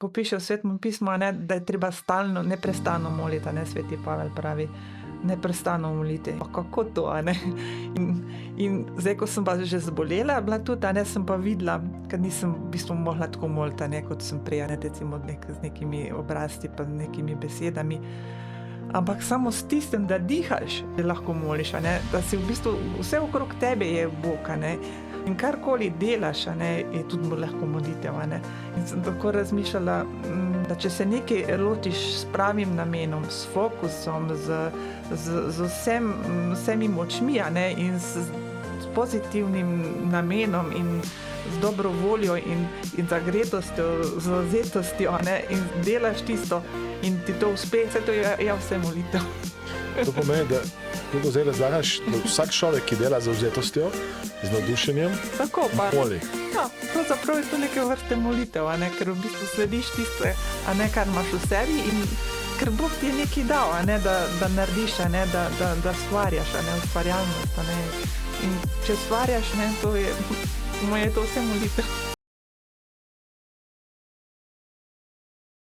popiše v Svetem pismu, ne, da je treba stalno, neprestano moliti, ne, sveti Pavel pravi, neprestano moliti. Kako to, a ne? In zdaj, ko sem pa že zbolela, bila tudi, a ne, sem pa videla, ker nisem v bistvu mogla tako moliti, ne, kot sem prej, ne, recimo z nekimi obrazci pa nekimi besedami. Ampak samo s tistem, da dihaš, da lahko moliš, a ne, da si v bistvu vse okrog tebe je Bog, a ne. In karkoli delaš, a ne, je tudi lahko molitev, a ne. In sem tako razmišljala, da če se nekaj lotiš s pravim namenom, s fokusom, z vsemi močmi, a ne, in s pozitivnim namenom in z dobro voljo in zagretostjo, zavzetostjo, a ne, in delaš tisto in ti to uspe, vse to je vse molitev. To pomeni, da kako zdaj razlagaš, da vsak človek, ki dela z zavzetostjo, z navdušenjem, moli. Ja, pravzaprav je to neke vrste molitev, a ne, ker v bistvu slediš tisto, a ne, kar imaš v sebi in ker Bog ti je nekaj dal, a ne, da narediš, a ne, da stvarjaš, a ne, ustvarjalnost, a ne. In če stvarjaš, ne, to je, to vse molitev.